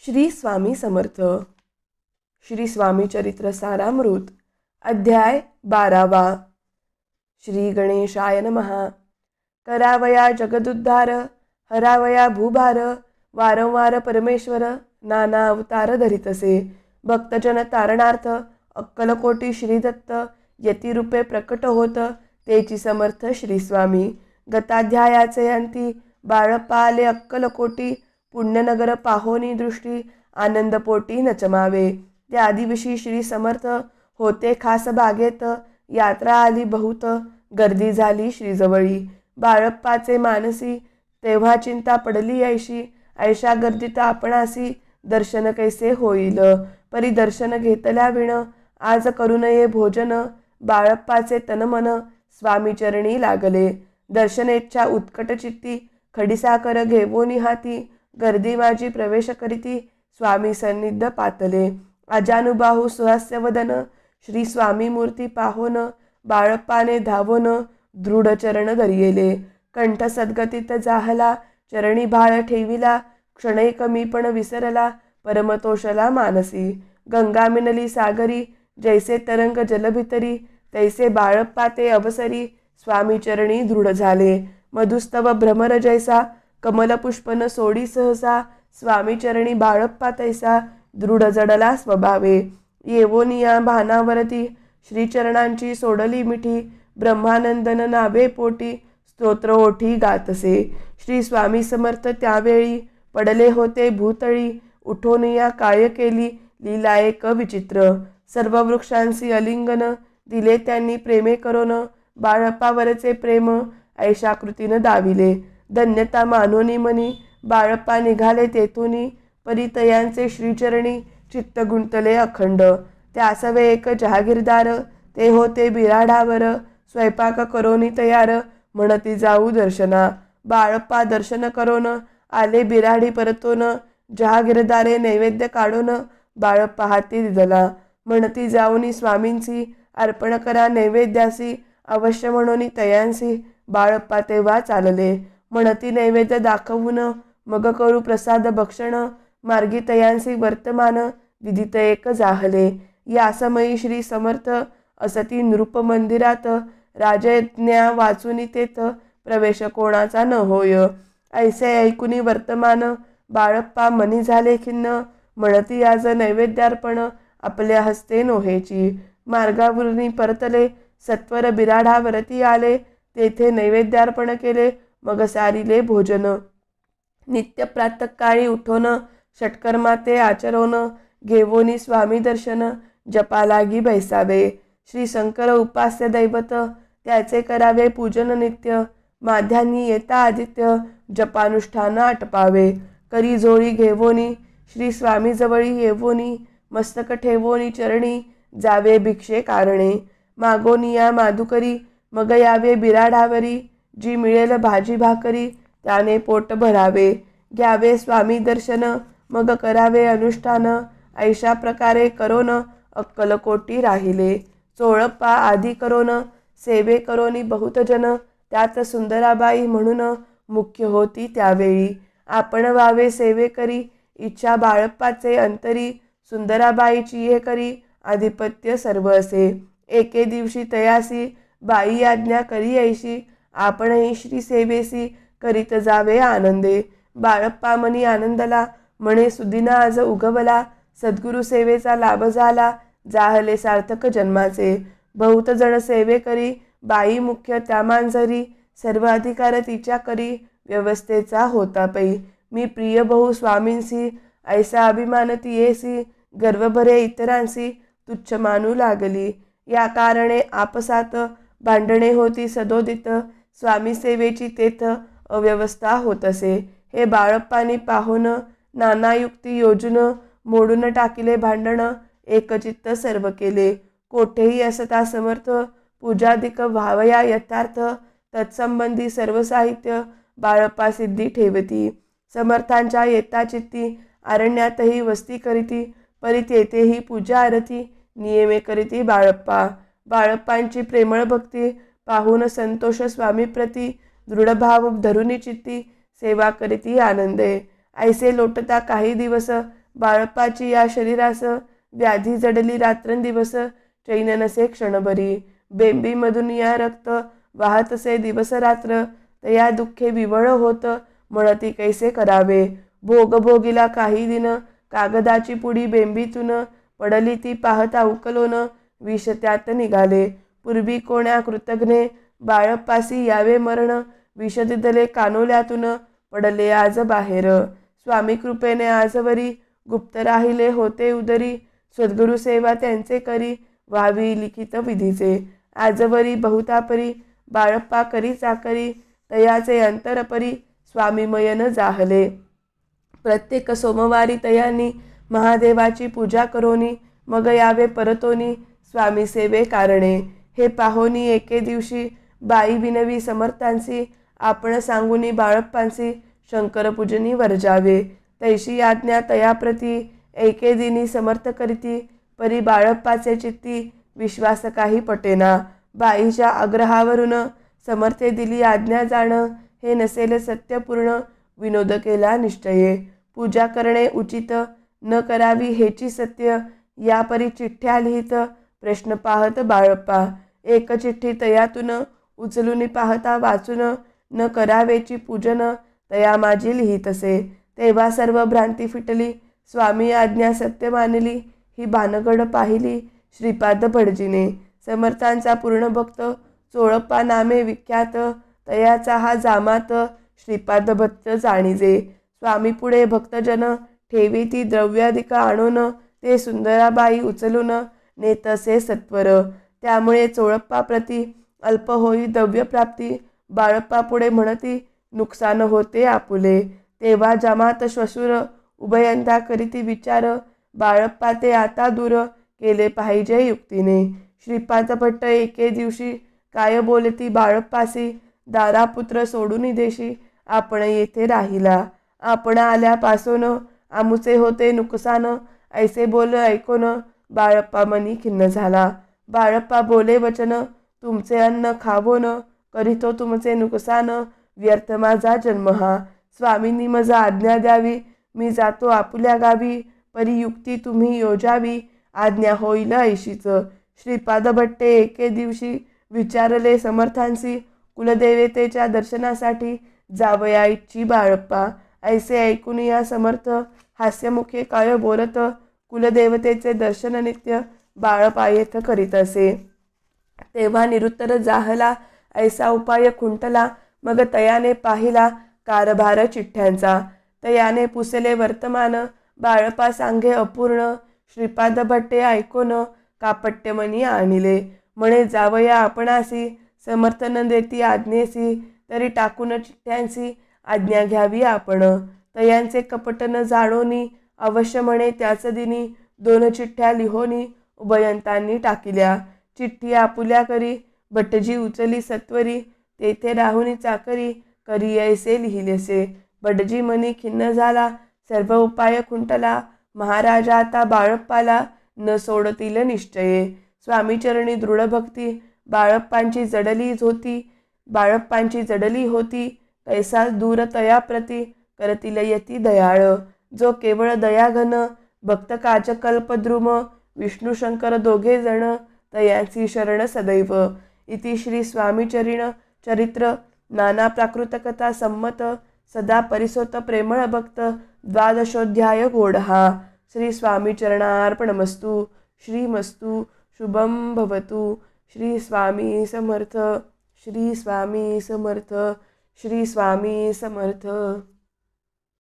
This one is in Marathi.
श्री स्वामी समर्थ. श्री स्वामी चरित्र सारामृत अध्याय 12. श्री गणेशाय नमः. करावया जगदुद्धार, हरावया भूभार, वारंवार परमेश्वर नाना अवतार धरितसे. भक्तजन तारणार्थ अक्कलकोटी श्रीदत्त यतिरूपे प्रकट होत, तेची समर्थ श्री स्वामी. गताध्यायाचे अंती बाळप्पा आले अक्कलकोटी, पुण्यनगर पाहोनी दृष्टी आनंदपोटी नचमावे. त्या दिवशी श्री समर्थ होते खास बागेत, यात्रा आली बहुत, गर्दी झाली श्रीजवळी. बाळप्पाचे मानसी तेव्हा चिंता पडली ऐशी, ऐशा गर्दीत आपणासी दर्शन कैसे होईल. परिदर्शन घेतल्या विण आज करू नये भोजन, बाळप्पाचे तनमन स्वामी चरणी लागले. दर्शनेच्छा उत्कट चित्ती, खडीसाकर घेवोनी हाती, गर्दी माझी प्रवेश करीती स्वामी सन्निध पातले. अजानुबाहू सुहास्यवदन श्री स्वामी मूर्ती पाहोन, बाळप्पाने धावोन दृढ चरण धरियेले. कंठ सद्गतीत जाहला, चरणी भाळ ठेविला, क्षणैक मी पण विसरला परमतोषला मानसी. गंगा मिनली सागरी, जैसे तरंग जलभितरी, तैसे बाळप्पा ते अवसरी स्वामी चरणी दृढ झाले. मधुस्तव भ्रमर जैसा, कमलपुष्पन सोडी सहसा, स्वामी चरणी बाळप्पा तैसा दृढ जडला स्वभावे. येवोनिया भानावरती श्रीचरणांची सोडली मिठी, ब्रह्मानंदन नावे पोटी स्तोत्र ओठी गातसे. श्री स्वामी समर्थ त्यावेळी पडले होते भूतळी, उठोनिया काय केली लीला एक विचित्र. सर्व वृक्षांसी अलिंगन दिले त्यांनी प्रेमे करोन, बाळप्पावरचे प्रेम ऐशाकृतीनं दाविले. धन्यता मानोनी मनी बाळप्पा निघाले तेथुनी, परितयांचे श्रीचरणी चित्त गुंतले अखंड. त्यासवे एक जहागीरदार, ते होते बिराडावर, स्वयंपाक करोनी तयार म्हणती जाऊ दर्शना. बाळप्पा दर्शन करोन आले बिराडी परतोन, जहागीरदारे नैवेद्य काढोन बाळप्पा हाती दिदला. म्हणती जाऊनी स्वामींची अर्पण करा नैवेद्यासी, अवश्य म्हणून तयांसी बाळप्पा तेव्हा चालले. म्हणती नैवेद्य दाखवून मग करू प्रसाद भक्षण, मार्गी तयांसी वर्तमान विदित एक जाहले. या समयी श्री समर्थ असती नृप मंदिरात, राजयज्ञा वाचुनी तेथ प्रवेश कोणाचा न होय. ऐसे ऐकुनी वर्तमान बाळप्पा मनी झाले खिन्न, म्हणती आज नैवेद्यार्पण आपल्या हस्ते नोहेची. मार्गावरुनी परतले सत्वर बिराडावरती आले, तेथे नैवेद्यार्पण केले मग सारिले भोजन. नित्य प्रातःकाळी उठोन षटकर्माते आचरोन, घेवोनी स्वामी दर्शन जपा लागी बैसावे. श्री शंकर उपास्य दैवत, त्याचे करावे पूजन नित्य. माध्यान्नी येता आदित्य, जपानुष्ठान आटपावे. करी जोळी घेवोनी श्री स्वामी जवळी येवोनी, मस्तक ठेवोनी चरणी जावे भिक्षे कारणे. मागोनिया माधुकरी मग यावे बिराडावरी, जी मिळेल भाजी भाकरी त्याने पोट भरावे. घ्यावे स्वामी दर्शन मग करावे अनुष्ठान, ऐशा प्रकारे करोन अक्कलकोटी राहिले. चोळप्पा आदी करोन सेवे करोनी बहुत जन, त्यात सुंदराबाई म्हणून मुख्य होती त्यावेळी. आपण व्हावे सेवे करी इच्छा बाळप्पाचे अंतरी, सुंदराबाईची हे करी आधिपत्य सर्व असे. एके दिवशी तयासी बाई आज्ञा करी ऐशी, आपणही श्री सेवेसी करीत जावे आनंदे. बाळप्पा मनी आनंदला, म्हणे सुदिना आज उगवला, सद्गुरु सेवेचा लाभ झाला जाहले सार्थक जन्माचे. बहुत जण सेवे करी बाई मुख्य त्या मांजरी, सर्व अधिकार तिच्या करी व्यवस्थेचा होता पै. मी प्रिय बहु स्वामींसी, ऐसा अभिमान तियेसी, गर्व भरे इतरांसी तुच्छ मानू लागली. या कारणे आपसात भांडणे होती सदोदित, स्वामी सेवेची तेथ अव्यवस्था होत असे. हे बाळप्पानी पाहोन नाना युक्ती योजून, मोडून टाकिले भांडण एकचित्त सर्व केले. कोठेही असता समर्थ पूजाधिक व्हावया यथार्थ, तत्संबंधी सर्व साहित्य बाळप्पा सिद्धी ठेवती. समर्थांच्या येता चित्ती अरण्यातही वस्ती करीती, परी तेथेही पूजा आरती नियमे करीती बाळप्पा. बाळप्पांची प्रेमळ भक्ती पाहून संतोष स्वामीप्रती, दृढभाव धरुनी चित्ती सेवा करीती आनंदे. ऐसे लोटता काही दिवस बाळप्पाची या शरीरास व्याधी जडली रात्रंदिवस चैन नसे क्षणभरी. बेंबीमधून या रक्त वाहत असे दिवस रात्र. तया दुःखे विवळ होत म्हणती कैसे करावे. भोग भोगिला काही दिन कागदाची पुडी बेंबीतून पडली ती पाहता उकलोन विष त्यात निघाले. पूर्वी कोण्या कृतघ्ने बाळप्पासी यावे मरण. विष दिदले कानोल्यातून पडले आज बाहेर. स्वामी कृपेने आजवरी गुप्त राहिले होते उदरी. सद्गुरु सेवा त्यांचे करी व्हावी लिखित विधीचे. आजवरी बहुतापरी बाळप्पा करी चाकरी. तयाचे अंतरपरी स्वामीमय न जाहले. प्रत्येक सोमवारी तयांनी महादेवाची पूजा करोनी. मग यावे परतोनी स्वामी सेवे कारणे. हे पाहोनी एके दिवशी बाई विनवी समर्थांसी. आपण सांगुनी बाळप्पांसी शंकर पूजनी वर्जावे. तैशी आज्ञा तयाप्रती एके दिनी समर्थ करीती. परी बाळप्पाचे चित्ती विश्वास काही पटेना. बाईच्या आग्रहावरून समर्थे दिली आज्ञा जाण. हे नसेल सत्यपूर्ण विनोद केला निश्चये. पूजा करणे उचित न करावी हेची सत्य. या परी चिठ्ठ्या लिहित प्रश्न पाहत बाळप्पा. एक चिठ्ठी तयातून उचलून पाहता वाचून. न करावेची पूजन तया माझी लिहितसे. तेव्हा सर्व भ्रांती फिटली. स्वामी आज्ञा सत्य मानली. ही भानगड पाहिली श्रीपाद भटजीने. समर्थांचा पूर्ण भक्त चोळप्पा नामे विख्यात. तयाचा हा जामात श्रीपाद भक्त जाणीजे. स्वामी पुढे भक्तजन ठेवी ती द्रव्याधिका आणून. ते सुंदराबाई उचलून नेतसे सत्वर. त्यामुळे चोळप्पा प्रती अल्प होई द्रव्यप्राप्ती. बाळप्पा पुढे म्हणती नुकसान होते आपुले. तेव्हा जमात श्वशुर उभयंता करीती विचार. बाळप्पा ते आता दूर केले पाहिजे युक्तीने. श्रीपाद भट्ट एके दिवशी काय बोलती बाळप्पासी. दारापुत्र सोडून देशी आपण येथे राहिला. आपण आल्यापासून आमुचे होते नुकसान. ऐसे बोल ऐकून बाळप्पा मनी खिन्न झाला. बाळप्पा बोले वचन तुमचे अन्न खावोन करीतो तुमचे नुकसान. व्यर्थ माझा जन्म हा. स्वामींनी मजा आज्ञा द्यावी. मी जातो आपुल्या गावी. परी युक्ती तुम्ही योजावी. आज्ञा होईल ऐशीच. श्रीपाद भट्टे एके दिवशी विचारले समर्थांसी. कुलदेवतेच्या दर्शनासाठी जावया इच्छी बाळप्पा. ऐसे ऐकून या समर्थ हास्यमुखे काय बोलत. कुलदेवतेचे दर्शन नित्य बाळप्पा येथ करीत असे. तेव्हा निरुत्तर जाहला ऐसा उपाय खुंटला. मग तयाने पाहिला कारभार चिठ्ठ्यांचा. तयाने पुसले वर्तमान. बाळप्पा सांगे अपूर्ण. श्रीपाद भट्टे ऐकोन कापट्यमनी आणिले. म्हणे जावया आपणासी. समर्थन देती आज्ञेसी. तरी टाकून चिठ्ठ्यांसी आज्ञा घ्यावी आपण. तयांचे कपट न जाणोनी अवश्य म्हणे त्याच दिनी. 2 चिठ्ठ्या लिहोनी उभयंतांनी टाकिल्या. चिठ्ठी आपुल्या करी भटजी उचली सत्वरी. तेथे राहुनी चाकरी करी ऐसे लिहिलेसे. भटजी मनी खिन्न झाला. सर्व उपाय खुंटला. महाराजा आता बाळप्पाला न सोडतील निश्चये. स्वामीचरणी दृढ भक्ती बाळप्पांची जडली होती. कैसा दूर तया प्रती करतील यती दयाळ. जो केवळ दयाघन भक्त काजकल्पद्रुम. विष्णू शंकर दोघे जण तयांची शरण सदैव. इति श्री स्वामीचरिण चरित्र नाना प्राकृतकथा संमत. सदा परिसोत प्रेमळ भक्त 12ोऽध्याय गोडहा. श्री स्वामीचरणार्पणमस्तु. श्रीमस्तु शुभं भवतु. श्री स्वामी समर्थ. श्री स्वामी समर्थ. श्री स्वामी समर्थ.